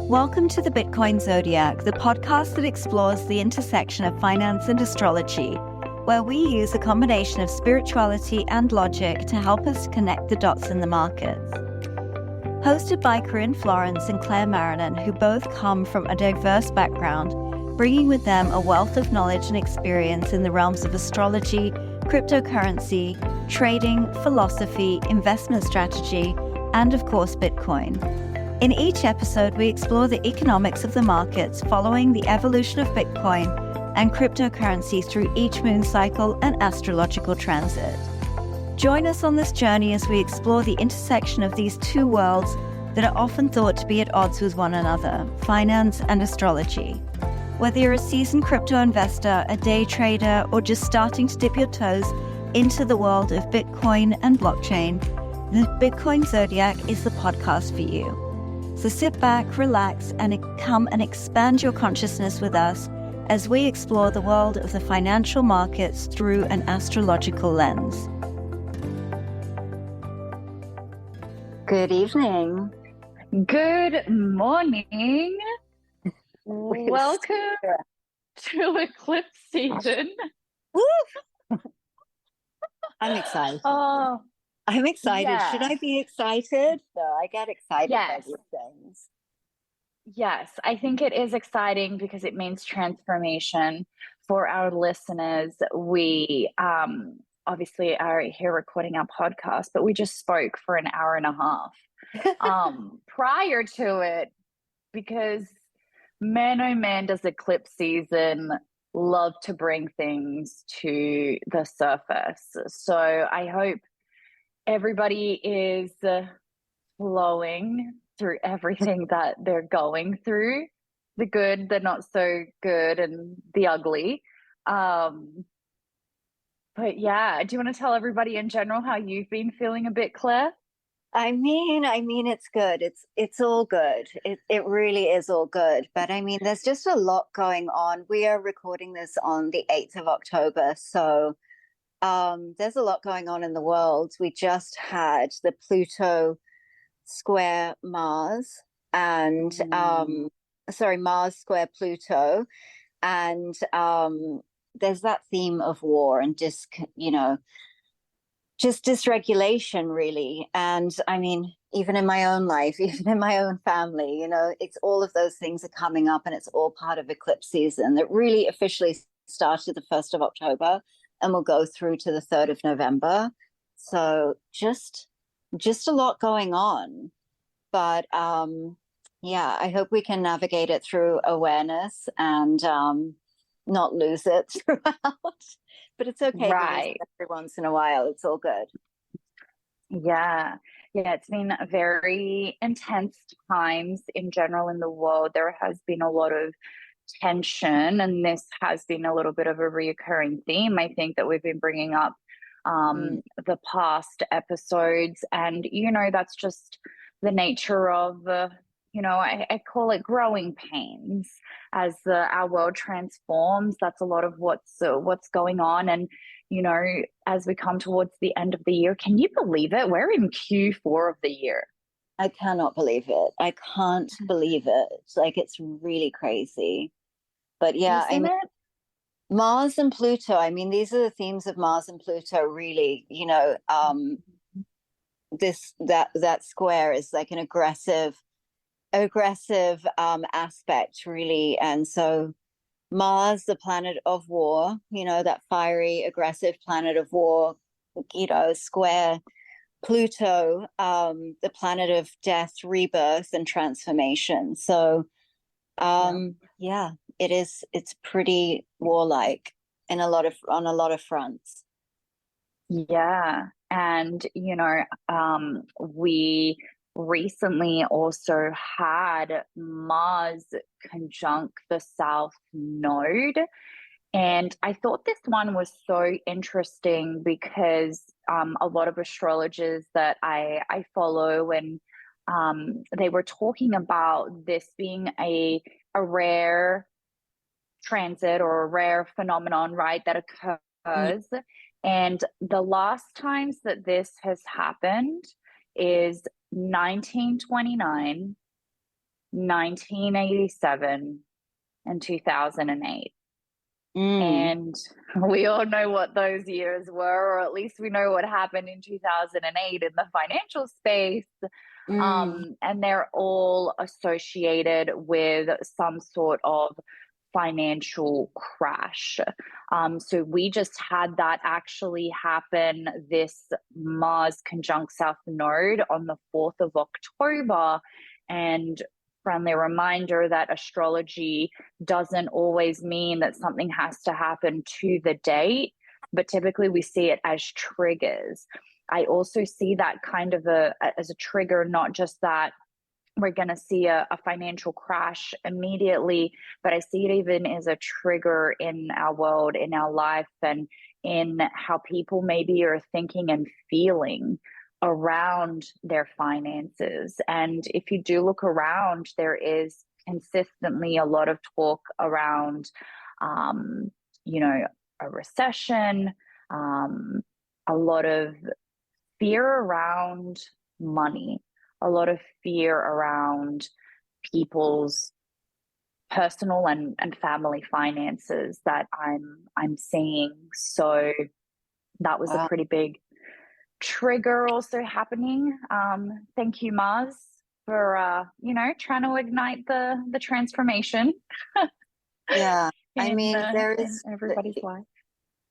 Welcome to the Bitcoin Zodiac, the podcast that explores the intersection of finance and astrology, where we use a combination of spirituality and logic to help us connect the dots in the markets. Hosted by Corinne and Claire, who both come from a diverse background, bringing with them a wealth of knowledge and experience in the realms of astrology, cryptocurrency, trading, philosophy, investment strategy, and of course, Bitcoin. In each episode, we explore the economics of the markets following the evolution of Bitcoin and cryptocurrency through each moon cycle and astrological transit. Join us on this journey as we explore the intersection of these two worlds that are often thought to be at odds with one another, finance and astrology. Whether you're a seasoned crypto investor, a day trader, or just starting to dip your toes into the world of Bitcoin and blockchain, the Bitcoin Zodiac is the podcast for you. So sit back, relax, and come and expand your consciousness with us as we explore the world of the financial markets through an astrological lens. Good evening. Good morning. Welcome to eclipse season. Woo! I'm excited. Oh, I'm excited. yeah. Should I be excited? No, I get excited by Yes. these things. Yes, I think it is exciting because it means transformation for our listeners. We obviously are here recording our podcast, but we just spoke for an hour and a half prior to it because man, oh man, does eclipse season love to bring things to the surface. So I hope everybody is flowing through everything that they're going through, the good, the not so good, and the ugly. But yeah, do you want to tell everybody in general how you've been feeling a bit, Claire? I mean, it's good. It's all good. It really is all good. But I mean, there's just a lot going on. We are recording this on the 8th of October. So there's a lot going on in the world. We just had the Pluto square Mars and Mars square Pluto. And there's that theme of war and just dysregulation, really. And I mean, even in my own life, even in my own family, it's all of those things are coming up, and it's all part of eclipse season that really officially started the 1st of October and will go through to the 3rd of November. So just a lot going on. But yeah, I hope we can navigate it through awareness and not lose it throughout. But it's okay to lose it every once in a while. It's all good. Yeah, it's been very intense times in general in the world. There has been a lot of tension, and this has been a little bit of a reoccurring theme, I think, that we've been bringing up the past episodes. And, that's just the nature of, I call it growing pains as our world transforms. That's a lot of what's going on. And, as we come towards the end of the year, can you believe it? We're in Q4 of the year. I cannot believe it. I can't believe it. It's really crazy. But yeah, Mars and Pluto, I mean, these are the themes of Mars and Pluto, really. That square is like an aggressive aspect, really. And so Mars, the planet of war, that fiery, aggressive planet of war, square Pluto, the planet of death, rebirth, and transformation. So yeah, it's pretty warlike on a lot of fronts. Yeah. And, we recently also had Mars conjunct the South Node. And I thought this one was so interesting because a lot of astrologers that I follow, and they were talking about this being a rare transit or a rare phenomenon, right, that occurs. And the last times that this has happened is 1929, 1987 and 2008. Mm, And we all know what those years were, or at least we know what happened in 2008 in the financial space. mm, And they're all associated with some sort of financial crash. So we just had that actually happen, this Mars conjunct South Node on the 4th of October. And friendly reminder that astrology doesn't always mean that something has to happen to the date, but typically we see it as triggers. I also see that kind of as a trigger, not just that we're going to see a financial crash immediately, but I see it even as a trigger in our world, in our life, and in how people maybe are thinking and feeling around their finances. And if you do look around, there is consistently a lot of talk around, um, you know, a recession, a lot of fear around money, a lot of fear around people's personal and family finances that I'm seeing. So that was a wow. pretty big trigger also happening. Thank you, Mars, for trying to ignite the transformation Yeah. I in mean, there in is, everybody's life.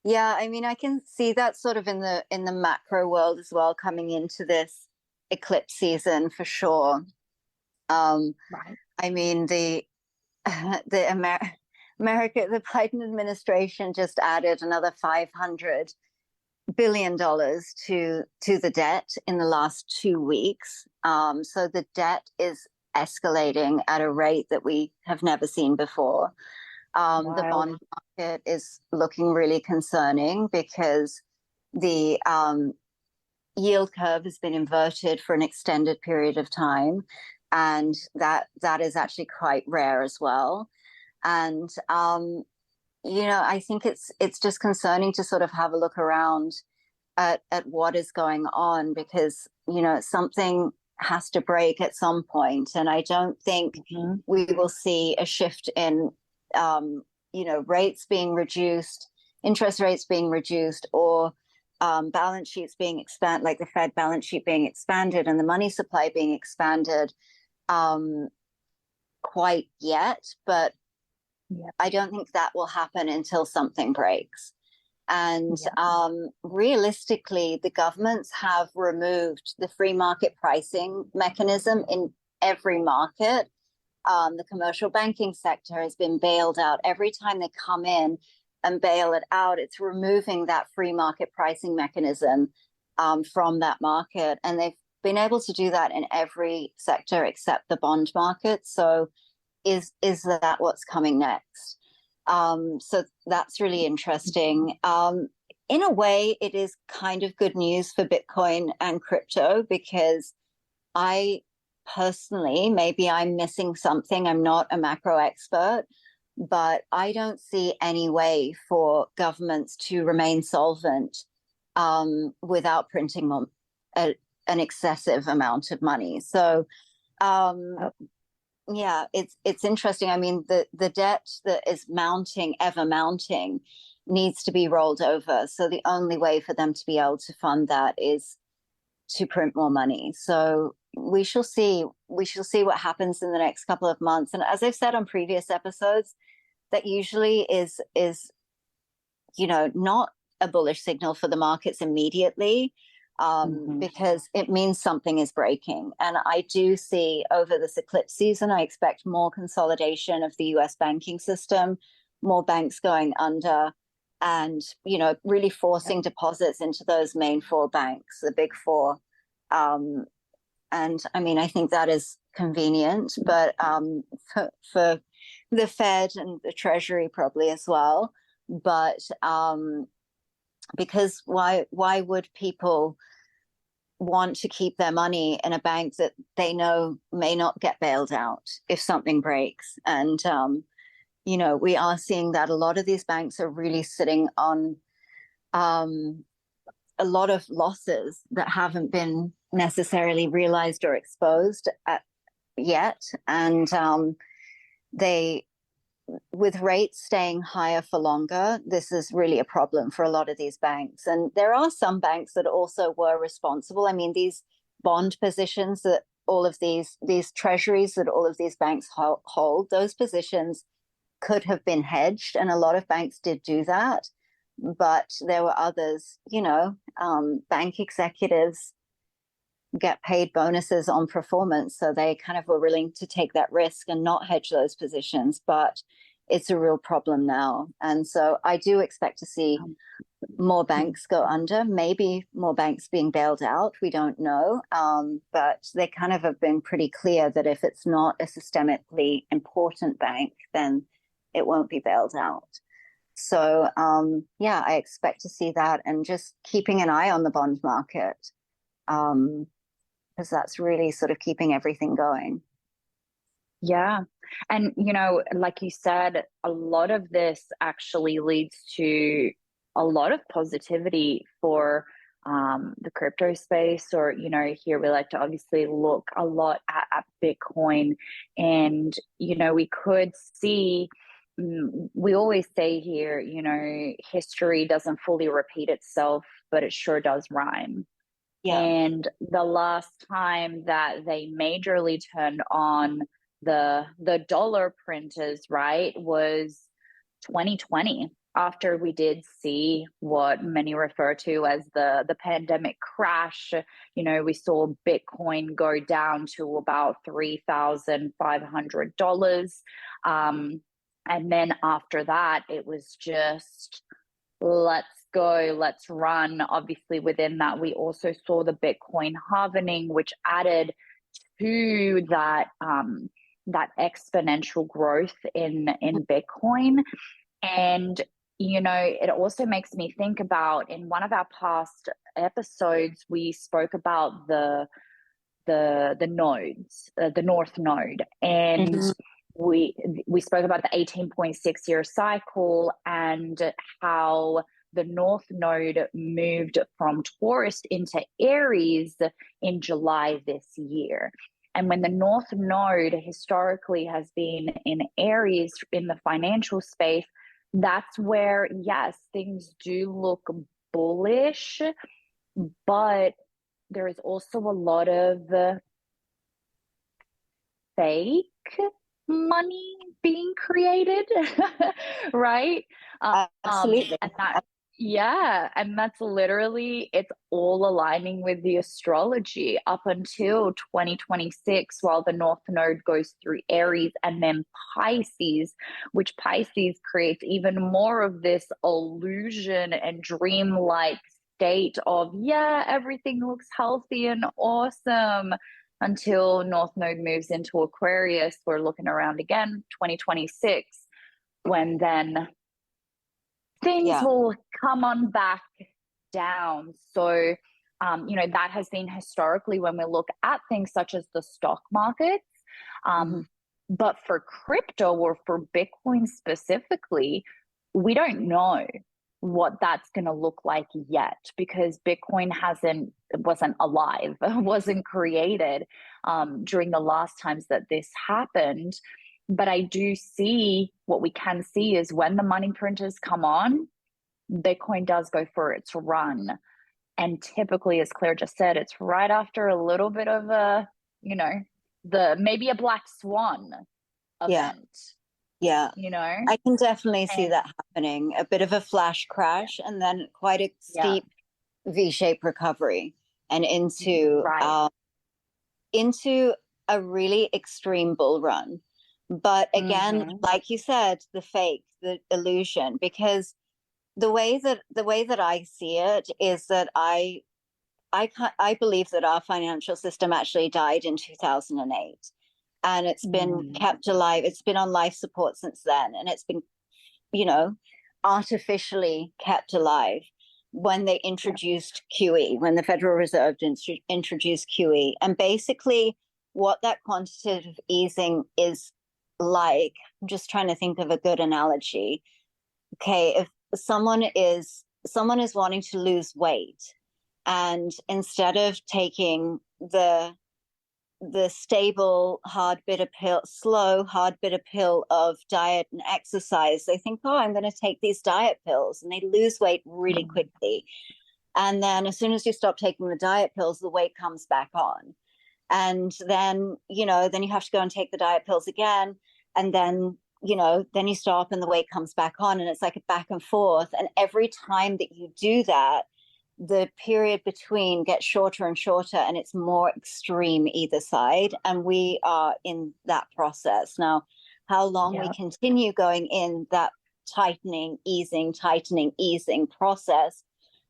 yeah, I mean, I can see that sort of in the macro world as well, coming into this eclipse season for sure. Right. I mean, the Biden administration just added another $500 billion to the debt in the last 2 weeks. So the debt is escalating at a rate that we have never seen before. The Wild. bond market is looking really concerning because the yield curve has been inverted for an extended period of time, and that is actually quite rare as well. And I think it's just concerning to sort of have a look around at what is going on, because something has to break at some point, and I don't think we will see a shift in rates being reduced, interest rates being reduced, or balance sheets being expanded, like the Fed balance sheet being expanded and the money supply being expanded quite yet. But Yeah. I don't think that will happen until something breaks. And Yeah. realistically, the governments have removed the free market pricing mechanism in every market. The commercial banking sector has been bailed out. Every time they come in and bail it out, it's removing that free market pricing mechanism from that market. And they've been able to do that in every sector except the bond market. So is that what's coming next? So that's really interesting. In a way, it is kind of good news for Bitcoin and crypto, because I personally, maybe I'm missing something. I'm not a macro expert, but I don't see any way for governments to remain solvent without printing an excessive amount of money. So, yeah, it's interesting. I mean, the debt that is ever mounting, needs to be rolled over. So the only way for them to be able to fund that is to print more money. So we shall see. We shall see what happens in the next couple of months. And as I've said on previous episodes, that usually is not a bullish signal for the markets immediately, because it means something is breaking. And I do see over this eclipse season, I expect more consolidation of the US banking system, more banks going under, and really forcing deposits into those main four banks, the big four. And I mean, I think that is convenient, but for the Fed and the Treasury probably as well. But because why would people want to keep their money in a bank that they know may not get bailed out if something breaks? And we are seeing that a lot of these banks are really sitting on a lot of losses that haven't been necessarily realized or exposed yet. And they, with rates staying higher for longer, this is really a problem for a lot of these banks. And there are some banks that also were responsible. I mean, these bond positions that all of these treasuries that all of these banks hold, those positions could have been hedged, and a lot of banks did do that. But there were others, bank executives get paid bonuses on performance, so they kind of were willing to take that risk and not hedge those positions. But it's a real problem now, and so I do expect to see more banks go under, maybe more banks being bailed out. We don't know, but they kind of have been pretty clear that if it's not a systemically important bank, then it won't be bailed out. So yeah, I expect to see that, and just keeping an eye on the bond market, because that's really sort of keeping everything going. Yeah. And, like you said, a lot of this actually leads to a lot of positivity for the crypto space, or, here we like to obviously look a lot at Bitcoin. And, we could see, we always say here, history doesn't fully repeat itself, but it sure does rhyme. Yeah. And the last time that they majorly turned on the dollar printers, right, was 2020, after we did see what many refer to as the pandemic crash. We saw Bitcoin go down to about $3,500. And then after that, it was just, let's go, let's run. Obviously, within that, we also saw the Bitcoin halvening, which added to that that exponential growth in Bitcoin. And it also makes me think about, in one of our past episodes, we spoke about the nodes, the North Node, and we spoke about the 18.6-year cycle and how the North Node moved from Taurus into Aries in July this year. And when the North Node historically has been in Aries in the financial space, that's where, yes, things do look bullish, but there is also a lot of fake money being created, right? Absolutely. And that's literally, it's all aligning with the astrology up until 2026, while the North Node goes through Aries and then Pisces, which Pisces creates even more of this illusion and dreamlike state of, yeah, everything looks healthy and awesome, until North Node moves into Aquarius. We're looking around again, 2026, when then things will come on back down. So, that has been historically when we look at things such as the stock markets. But for crypto, or for Bitcoin specifically, we don't know what that's going to look like yet, because Bitcoin wasn't alive, wasn't created during the last times that this happened. But I do see, what we can see is when the money printers come on, Bitcoin does go for its run. And typically, as Claire just said, it's right after a little bit of maybe a black swan event. Yeah. I can definitely see that happening. A bit of a flash crash, and then quite a steep V-shaped recovery, and into a really extreme bull run. But again, like you said, the fake, the illusion, because the way that I see it is that I believe that our financial system actually died in 2008, and it's been kept alive. It's been on life support since then, and it's been, artificially kept alive when they introduced QE, when the Federal Reserve introduced QE. And basically what that quantitative easing is like, I'm just trying to think of a good analogy. Okay, if someone is wanting to lose weight, and instead of taking the the stable, slow, hard, bitter pill of diet and exercise, they think, oh, I'm going to take these diet pills, and they lose weight really quickly. And then as soon as you stop taking the diet pills, the weight comes back on. And then, then you have to go and take the diet pills again. And then, then you stop and the weight comes back on. And it's like a back and forth. And every time that you do that, the period between gets shorter and shorter, and it's more extreme either side. And we are in that process. Now, how long we continue going in that tightening, easing process,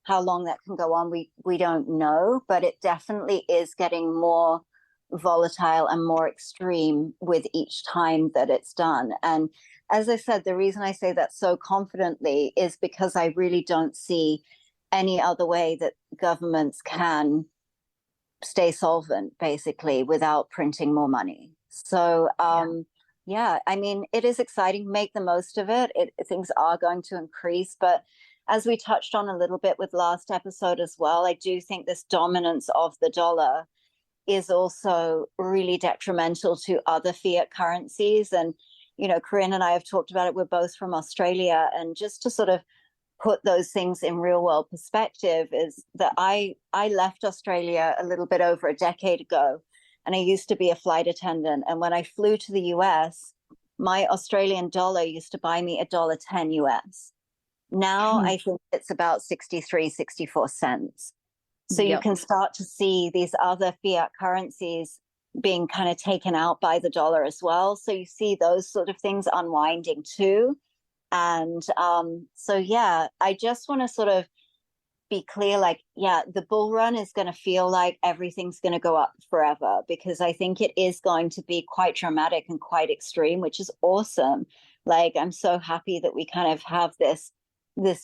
how long that can go on, we don't know, but it definitely is getting more volatile and more extreme with each time that it's done. And as I said, the reason I say that so confidently is because I really don't see any other way that governments can stay solvent, basically, without printing more money. So, yeah, I mean, it is exciting. Make the most of it. Things are going to increase, but as we touched on a little bit with last episode as well, I do think this dominance of the dollar is also really detrimental to other fiat currencies. And, Corinne and I have talked about it. We're both from Australia. And just to sort of put those things in real world perspective is that I left Australia a little bit over a decade ago, and I used to be a flight attendant. And when I flew to the US, my Australian dollar used to buy me $1.10 US. Now I think it's about 63, 64 cents. So you can start to see these other fiat currencies being kind of taken out by the dollar as well. So you see those sort of things unwinding too. And so, yeah, I just want to sort of be clear, like, yeah, the bull run is going to feel like everything's going to go up forever, because I think it is going to be quite dramatic and quite extreme, which is awesome. Like, I'm so happy that we kind of have this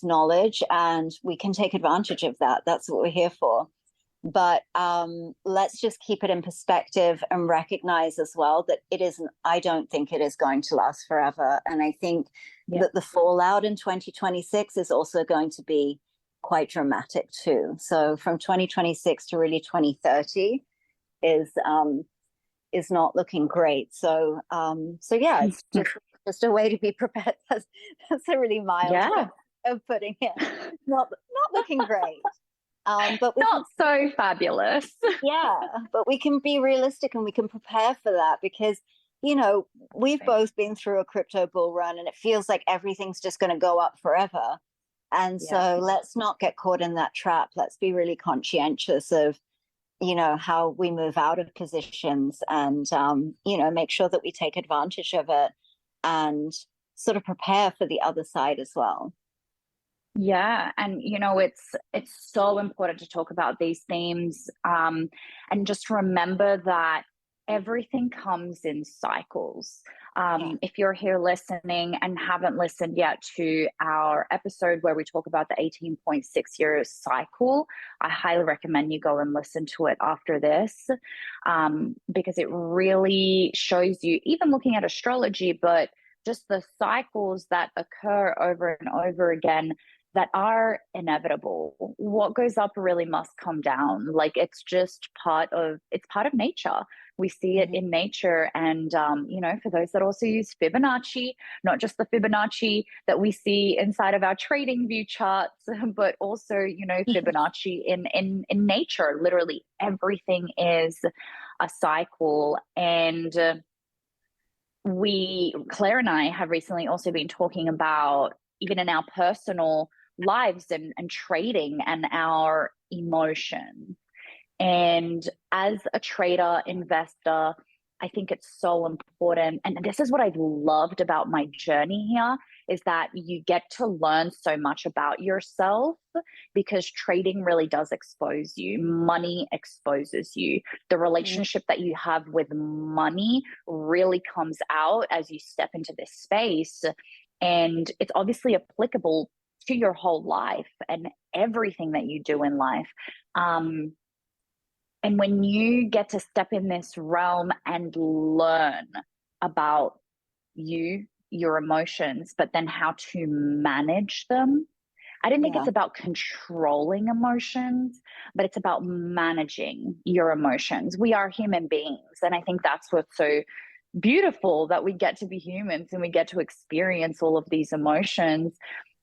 knowledge and we can take advantage of that. That's what we're here for. But let's just keep it in perspective and recognize as well that I don't think it is going to last forever. And I think that the fallout in 2026 is also going to be quite dramatic too. So from 2026 to really 2030 is not looking great. So yeah, it's just a way to be prepared. That's a really mild way of putting it. Not looking great. But not so fabulous. Yeah, but we can be realistic and we can prepare for that, because we've both been through a crypto bull run, and it feels like everything's just going to go up forever. And so let's not get caught in that trap. Let's be really conscientious of how we move out of positions, and make sure that we take advantage of it and sort of prepare for the other side as well. Yeah, and it's so important to talk about these themes, and just remember that everything comes in cycles. If you're here listening and haven't listened yet to our episode where we talk about the 18.6 year cycle, I highly recommend you go and listen to it after this, because it really shows you, even looking at astrology, but just the cycles that occur over and over again that are inevitable. What goes up really must come down. Like, it's part of nature. We see it in nature. And, for those that also use Fibonacci, not just the Fibonacci that we see inside of our trading view charts, but also, Fibonacci in nature. Literally everything is a cycle. And Claire and I have recently also been talking about, even in our personal lives and trading and our emotion. And as a trader, investor, I think it's so important. And this is what I've loved about my journey here, is that you get to learn so much about yourself, because trading really does expose you. Money exposes you. The relationship that you have with money really comes out as you step into this space. And it's obviously applicable to your whole life and everything that you do in life. And when you get to step in this realm and learn about your emotions, but then how to manage them, I don't think Yeah. it's about controlling emotions, but it's about managing your emotions. We are human beings. And I think that's what's so beautiful, that we get to be humans and we get to experience all of these emotions.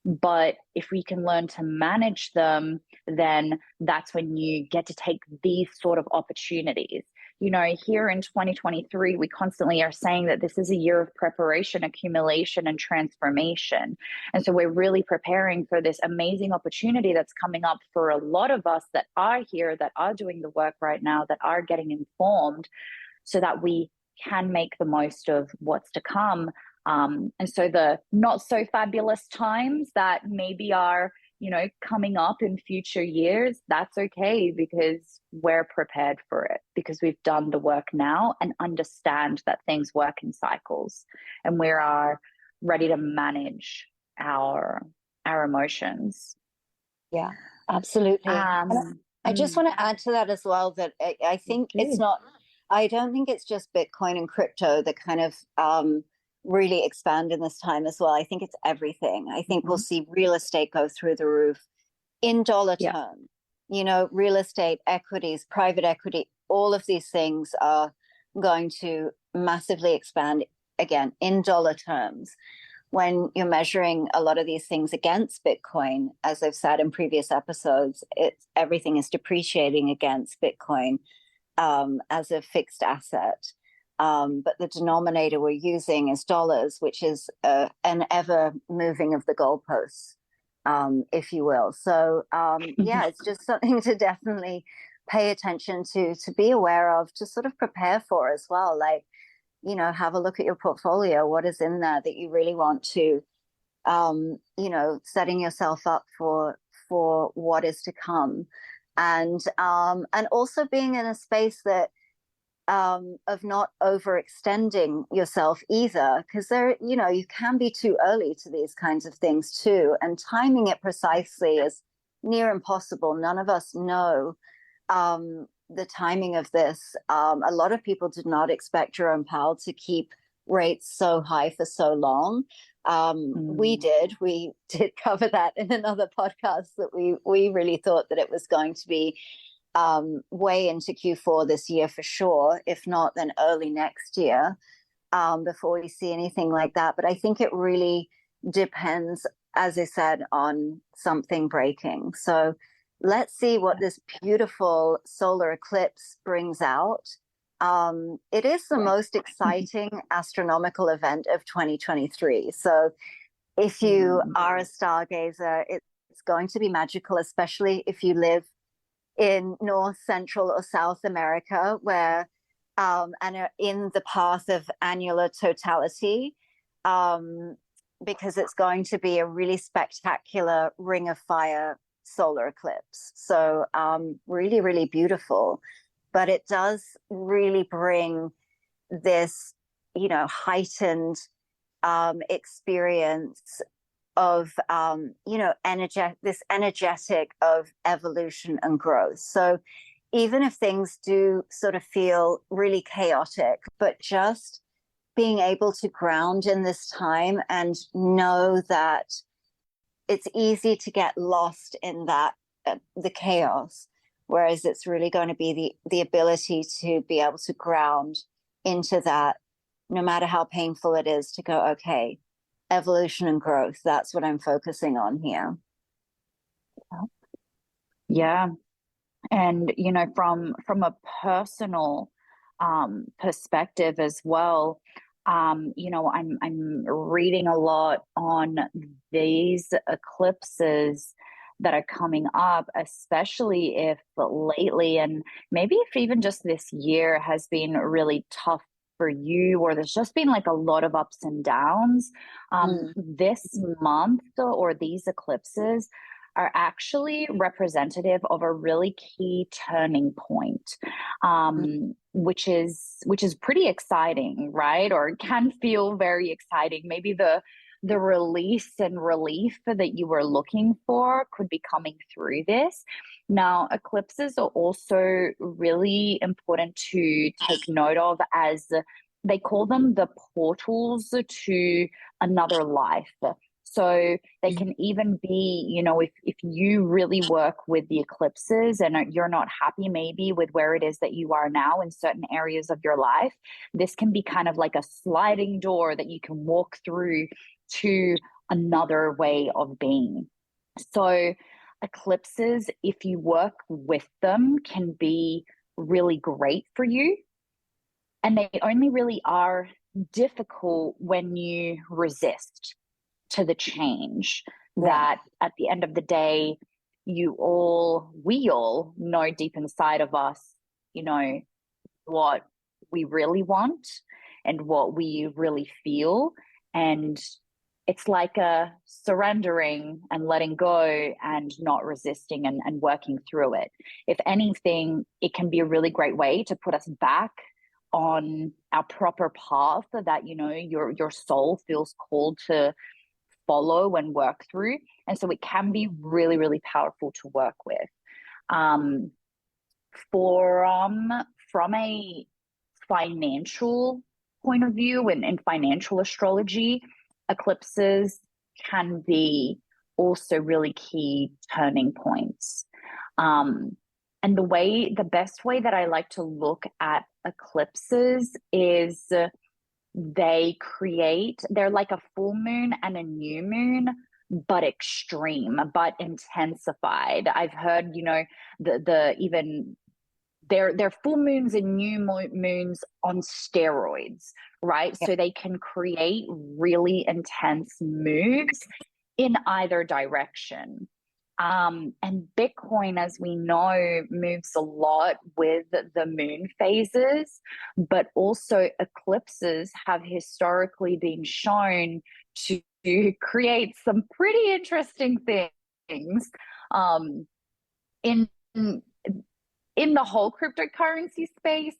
But if we can learn to manage them, then that's when you get to take these sort of opportunities. You know, here in 2023, we constantly are saying that this is a year of preparation, accumulation, and transformation. And so we're really preparing for this amazing opportunity that's coming up for a lot of us that are here, that are doing the work right now, that are getting informed, so that we can make the most of what's to come. And so the not so fabulous times that maybe are, you know, coming up in future years, that's okay, because we're prepared for it, because we've done the work now and understand that things work in cycles, and we are ready to manage our emotions. Yeah, absolutely. And I just want to add to that as well, that I think it's not, I don't think it's just Bitcoin and crypto that kind of really expand in this time as well. I think it's everything. I think we'll see real estate go through the roof in dollar terms. You know, real estate, equities, private equity, all of these things are going to massively expand again in dollar terms. When you're measuring a lot of these things against Bitcoin, as I've said in previous episodes, everything is depreciating against Bitcoin as a fixed asset. But the denominator we're using is dollars, which is an ever moving of the goalposts, if you will. So yeah, it's just something to definitely pay attention to be aware of, to sort of prepare for as well. Like, you know, have a look at your portfolio. What is in there that you really want to, you know, setting yourself up for what is to come, and also being in a space that of not overextending yourself either, because there, you know, you can be too early to these kinds of things too, and timing it precisely is near impossible. None of us know the timing of this. A lot of people did not expect Jerome Powell to keep rates so high for so long. We did cover that in another podcast, that we really thought that it was going to be way into Q4 this year for sure, if not then early next year, before we see anything like that. But I think it really depends, as I said, on something breaking. So let's see what this beautiful solar eclipse brings out. It is the most exciting astronomical event of 2023. So if you are a stargazer, it's going to be magical, especially if you live in North, Central, or South America, where and are in the path of annular totality, because it's going to be a really spectacular ring of fire solar eclipse. So really, really beautiful. But it does really bring this, you know, heightened experience of, you know, energetic of evolution and growth. So even if things do sort of feel really chaotic, but just being able to ground in this time and know that it's easy to get lost in that, the chaos, whereas it's really going to be the ability to be able to ground into that, no matter how painful it is, to go, okay, evolution and growth, that's what I'm focusing on here. Yeah. And, you know, from a personal perspective as well, you know, I'm reading a lot on these eclipses that are coming up, especially if lately, and maybe if even just this year has been really tough for you, or there's just been like a lot of ups and downs. This month, or these eclipses, are actually representative of a really key turning point, which is pretty exciting, right? Or can feel very exciting. Maybe the release and relief that you were looking for could be coming through this. Now, eclipses are also really important to take note of, as they call them the portals to another life. So they can even be, you know, if you really work with the eclipses and you're not happy maybe with where it is that you are now in certain areas of your life, this can be kind of like a sliding door that you can walk through to another way of being. So eclipses, if you work with them, can be really great for you. And they only really are difficult when you resist to the change. Right. That at the end of the day, we all know deep inside of us, you know, what we really want and what we really feel. And it's like a surrendering and letting go and not resisting and working through it. If anything, it can be a really great way to put us back on our proper path that, you know, your soul feels called to follow and work through. And so it can be really, really powerful to work with. From a financial point of view and in financial astrology, eclipses can be also really key turning points. And the best way that I like to look at eclipses is they're like a full moon and a new moon, but extreme, but intensified. I've heard, you know, the even they're full moons and new moons on steroids, right? Yep. So they can create really intense moves in either direction. And Bitcoin, as we know, moves a lot with the moon phases, but also eclipses have historically been shown to create some pretty interesting things in in the whole cryptocurrency space.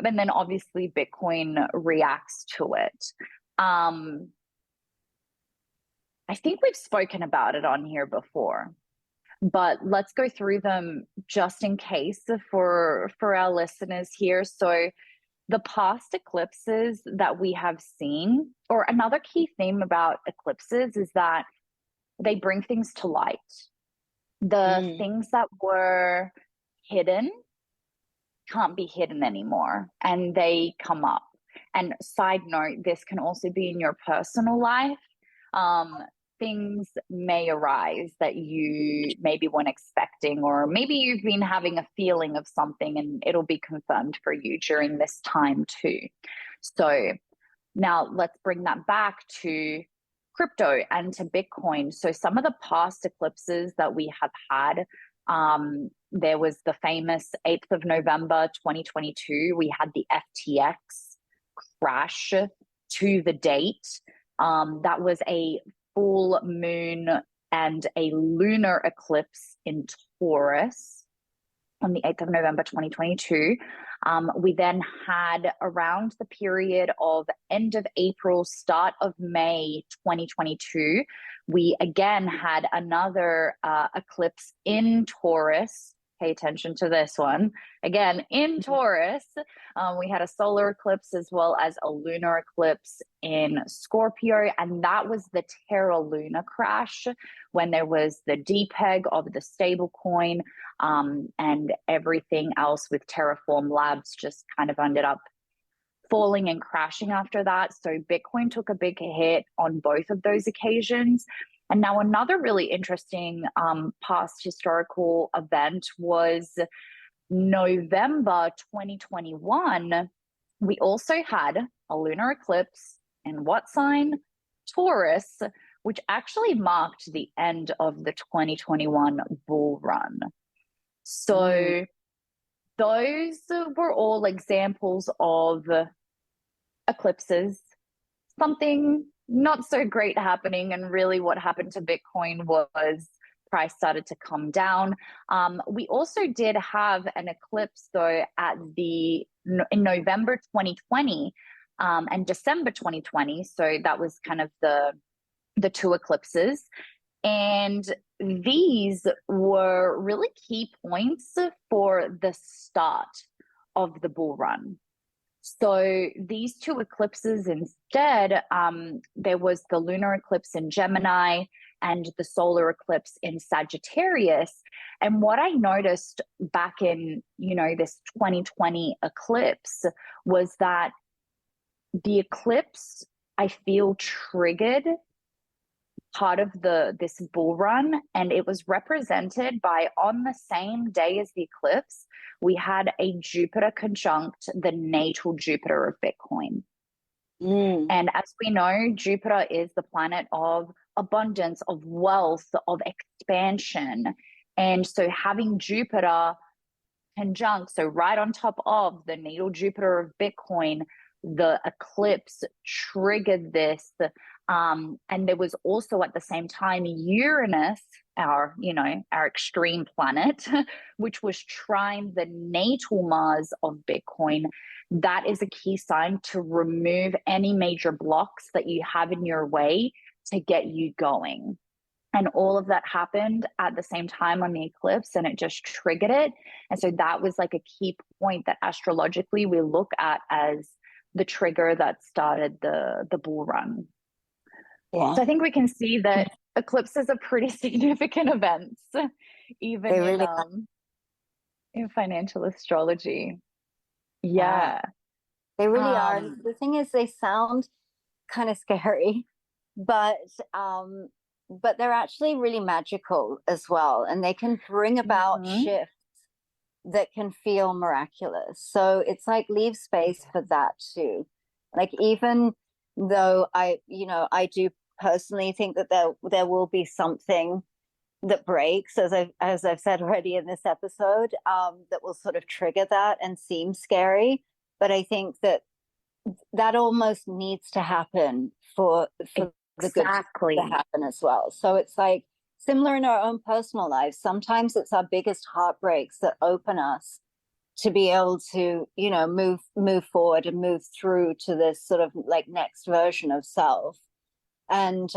And then obviously Bitcoin reacts to it. I think we've spoken about it on here before, but let's go through them just in case for our listeners here. So the past eclipses that we have seen, or another key theme about eclipses, is that they bring things to light. The things that were hidden can't be hidden anymore, and they come up. And side note, this can also be in your personal life. Things may arise that you maybe weren't expecting, or maybe you've been having a feeling of something and it'll be confirmed for you during this time too. So now let's bring that back to crypto and to Bitcoin. So some of the past eclipses that we have had, there was the famous 8th of November 2022. We had the FTX crash to the date. That was a full moon and a lunar eclipse in Taurus on the 8th of November 2022. We then had, around the period of end of April, start of May 2022, we again had another eclipse in Taurus. Pay attention to this one. Again, in Taurus, we had a solar eclipse as well as a lunar eclipse in Scorpio. And that was the Terra Luna crash, when there was the depeg of the stable coin, and everything else with Terraform Labs just kind of ended up falling and crashing after that. So Bitcoin took a big hit on both of those occasions. And now another really interesting past historical event was November 2021. We also had a lunar eclipse in what sign? Taurus, which actually marked the end of the 2021 bull run. So those were all examples of eclipses, something not so great happening. And really what happened to Bitcoin was price started to come down. We also did have an eclipse though in November 2020 and December 2020. So that was kind of the two eclipses. And these were really key points for the start of the bull run. So these two eclipses instead, there was the lunar eclipse in Gemini and the solar eclipse in Sagittarius. And what I noticed back in, this 2020 eclipse was that the eclipse, I feel, triggered part of this bull run, and it was represented by, on the same day as the eclipse, we had a Jupiter conjunct the natal Jupiter of Bitcoin. And as we know, Jupiter is the planet of abundance, of wealth, of expansion. And so having Jupiter conjunct, so right on top of the natal Jupiter of Bitcoin, the eclipse triggered this. And there was also at the same time Uranus, our extreme planet, which was trine the natal Mars of Bitcoin. That is a key sign to remove any major blocks that you have in your way to get you going. And all of that happened at the same time on the eclipse, and it just triggered it. And so that was like a key point that astrologically we look at as the trigger that started the bull run. Yeah. So I think we can see that eclipses are pretty significant events, even in financial astrology. Yeah. They really are. The thing is, they sound kind of scary, but they're actually really magical as well, and they can bring about shifts that can feel miraculous. So it's like, leave space for that too. Like, even though I do personally think that there will be something that breaks, as I've said already in this episode, that will sort of trigger that and seem scary. But I think that almost needs to happen for the good to happen as well. So it's like similar in our own personal lives. Sometimes it's our biggest heartbreaks that open us to be able to, move forward and move through to this sort of like next version of self. And,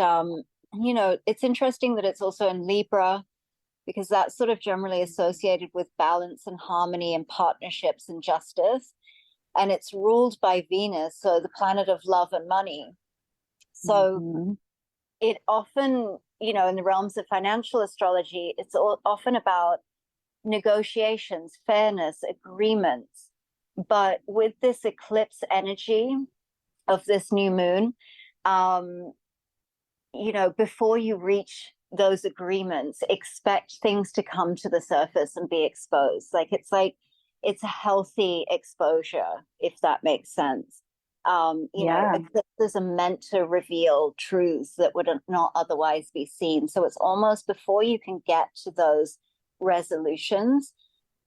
it's interesting that it's also in Libra, because that's sort of generally associated with balance and harmony and partnerships and justice. And it's ruled by Venus, so the planet of love and money. So it often, in the realms of financial astrology, it's often about negotiations, fairness, agreements. But with this eclipse energy of this new moon, before you reach those agreements, expect things to come to the surface and be exposed. It's a healthy exposure, if that makes sense. Eclipses are meant to reveal truths that would not otherwise be seen. So it's almost before you can get to those resolutions,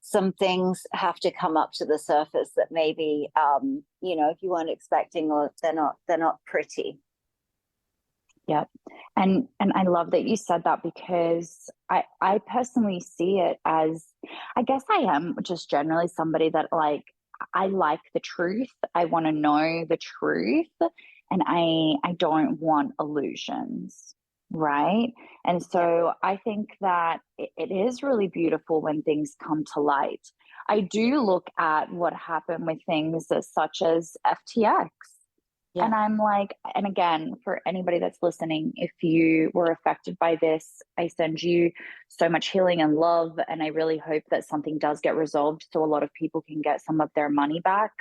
some things have to come up to the surface that maybe if you weren't expecting, or they're not pretty. Yep. And I love that you said that, because I personally see it as, I guess I am just generally somebody that I like the truth. I want to know the truth, and I don't want illusions. Right. And so I think that it is really beautiful when things come to light. I do look at what happened with things such as FTX. Yeah. And I'm like, and again, for anybody that's listening, if you were affected by this, I send you so much healing and love. And I really hope that something does get resolved so a lot of people can get some of their money back.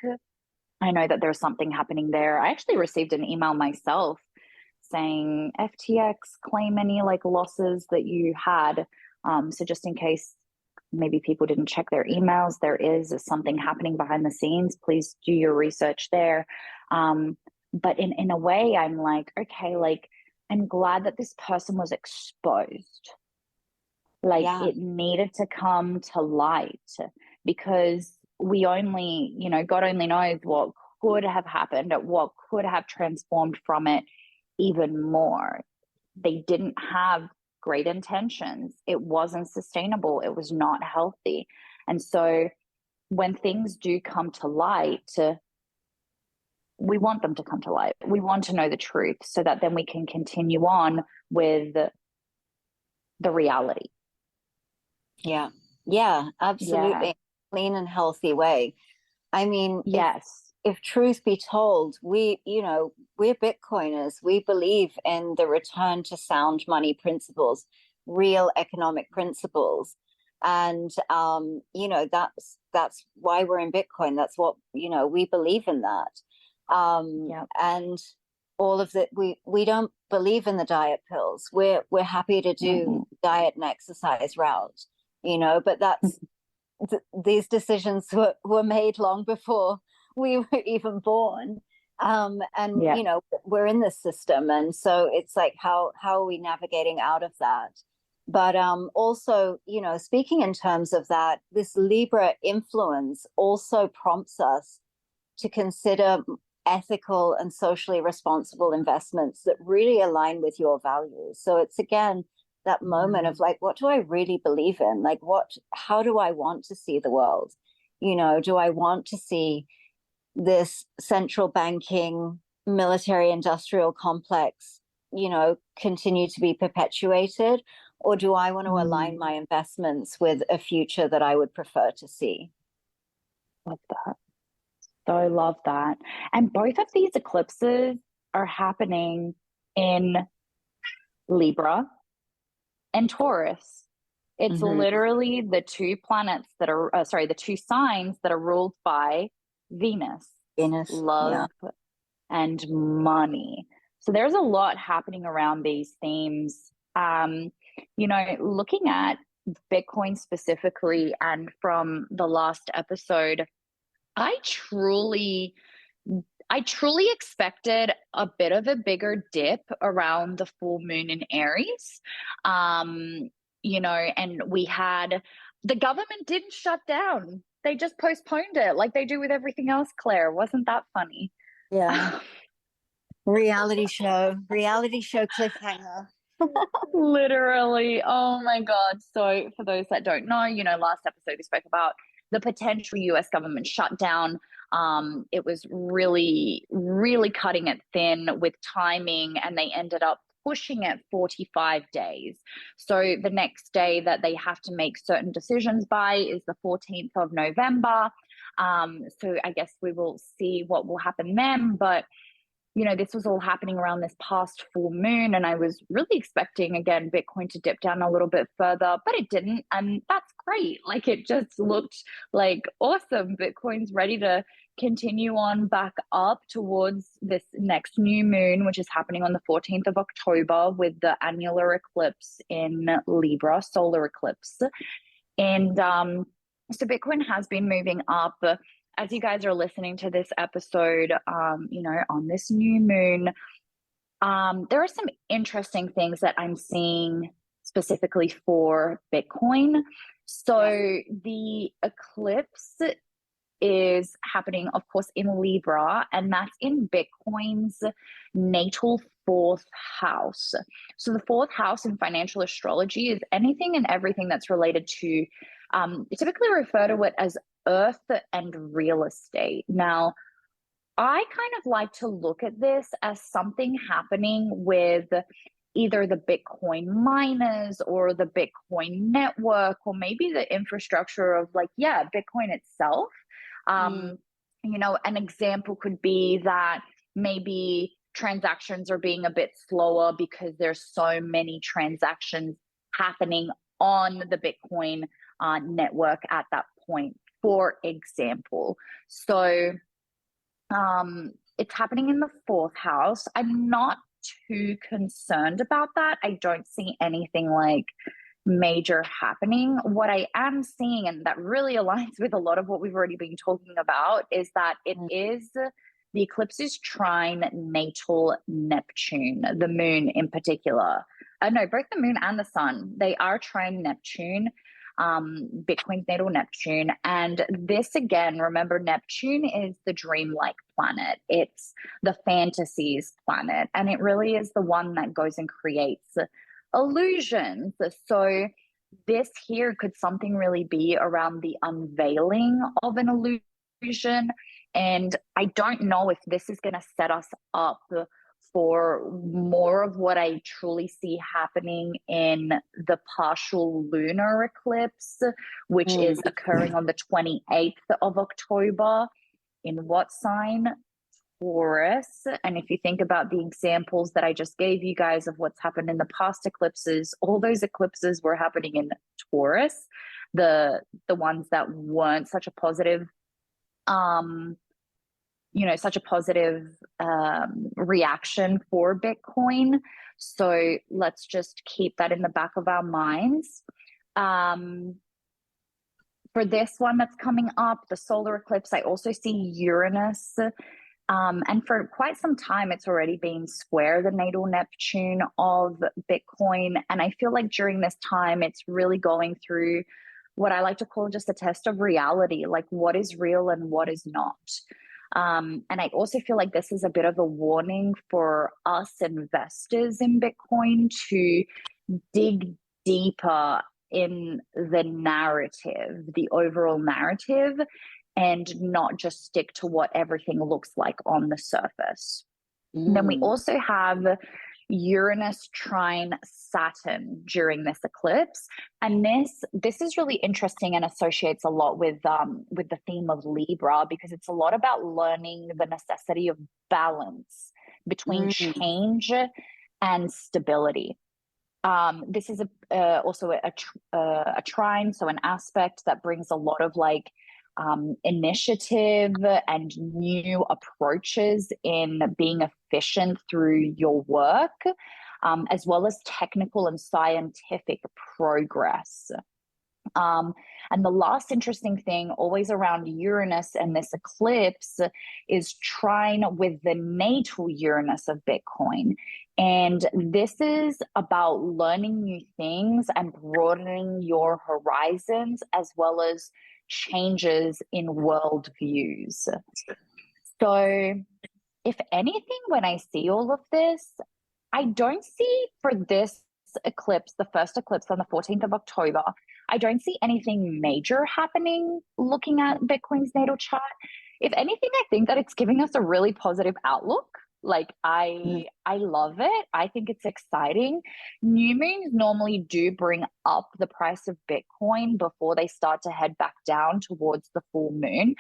I know that there's something happening there. I actually received an email myself saying, FTX, claim any losses that you had. So just in case maybe people didn't check their emails, there is something happening behind the scenes. Please do your research there. But in a way, I'm like, okay, I'm glad that this person was exposed. It needed to come to light, because we only, God only knows what could have happened, what could have transformed from it even more. They didn't have great intentions. It wasn't sustainable. It was not healthy. And so when things do come to light, we want them to come to light. We want to know the truth so that then we can continue on with the reality. Yeah, absolutely. Yeah. Clean and healthy way. I mean, yes. if truth be told, we're Bitcoiners. We believe in the return to sound money principles, real economic principles. And that's why we're in Bitcoin. That's what, we believe in that. And all of that, we don't believe in the diet pills. We're happy to do diet and exercise route, but that's these decisions were made long before we were even born. We're in this system. And so it's like, how are we navigating out of that? But also, speaking in terms of that, this Libra influence also prompts us to consider ethical and socially responsible investments that really align with your values. So it's, again, that moment of like, what do I really believe in? Like, how do I want to see the world? Do I want to see this central banking military industrial complex, continue to be perpetuated? Or do I want to align my investments with a future that I would prefer to see? Love that. So love that. And both of these eclipses are happening in Libra and Taurus. It's literally the two planets that are, the two signs that are ruled by Venus, love, and money. So there's a lot happening around these themes. Looking at Bitcoin specifically, and from the last episode, I truly expected a bit of a bigger dip around the full moon in Aries. And the government didn't shut down. They just postponed it like they do with everything else, Claire. Wasn't that funny? Yeah. Reality show cliffhanger. Literally. Oh my God. So for those that don't know, last episode we spoke about the potential US government shutdown. It was really, really cutting it thin with timing, and they ended up pushing it 45 days. So the next day that they have to make certain decisions by is the 14th of November. So I guess we will see what will happen then. But this was all happening around this past full moon, and I was really expecting, again, Bitcoin to dip down a little bit further, but it didn't. And that's great. Like, it just looked like awesome. Bitcoin's ready to continue on back up towards this next new moon, which is happening on the 14th of October with the annular eclipse in Libra, solar eclipse. And so Bitcoin has been moving up. As you guys are listening to this episode, on this new moon, there are some interesting things that I'm seeing specifically for Bitcoin. So the eclipse is happening, of course, in Libra, and that's in Bitcoin's natal fourth house. So the fourth house in financial astrology is anything and everything that's related to, typically refer to it as earth and real estate. Now, I kind of like to look at this as something happening with either the Bitcoin miners or the Bitcoin network, or maybe the infrastructure of Bitcoin itself. An example could be that maybe transactions are being a bit slower because there's so many transactions happening on the Bitcoin network at that point, for example. So it's happening in the fourth house. I'm not too concerned about that. I don't see anything like major happening. What I am seeing, and that really aligns with a lot of what we've already been talking about, is that the eclipse is trine natal Neptune, the moon in particular. No, both the moon and the sun, they are trine Neptune, Bitcoin's natal Neptune. And this, again, remember, Neptune is the dreamlike planet. It's the fantasies planet. And it really is the one that goes and creates illusions. So this here could something really be around the unveiling of an illusion. And I don't know if this is going to set us up for more of what I truly see happening in the partial lunar eclipse, which is occurring on the 28th of October. In what sign? Taurus. And if you think about the examples that I just gave you guys of what's happened in the past eclipses, all those eclipses were happening in Taurus. The ones that weren't such a positive such a positive reaction for Bitcoin. So let's just keep that in the back of our minds. For this one that's coming up, the solar eclipse, I also see Uranus. And for quite some time, it's already been square the natal Neptune of Bitcoin. And I feel like during this time, it's really going through what I like to call just a test of reality, like what is real and what is not. And I also feel like this is a bit of a warning for us investors in Bitcoin to dig deeper in the narrative, the overall narrative, and not just stick to what everything looks like on the surface. Then we also have Uranus trine Saturn during this eclipse, and this is really interesting and associates a lot with the theme of Libra, because it's a lot about learning the necessity of balance between change and stability. This is also a trine, so an aspect that brings a lot of like initiative and new approaches in being efficient through your work, as well as technical and scientific progress. And the last interesting thing always around Uranus and this eclipse is trine with the natal Uranus of Bitcoin. And this is about learning new things and broadening your horizons, as well as changes in worldviews. So if anything, when I see all of this, I don't see for this eclipse, the first eclipse on the 14th of October, I don't see anything major happening looking at Bitcoin's natal chart. If anything, I think that it's giving us a really positive outlook. Like I love it. I think it's exciting. New moons normally do bring up the price of Bitcoin before they start to head back down towards the full moon.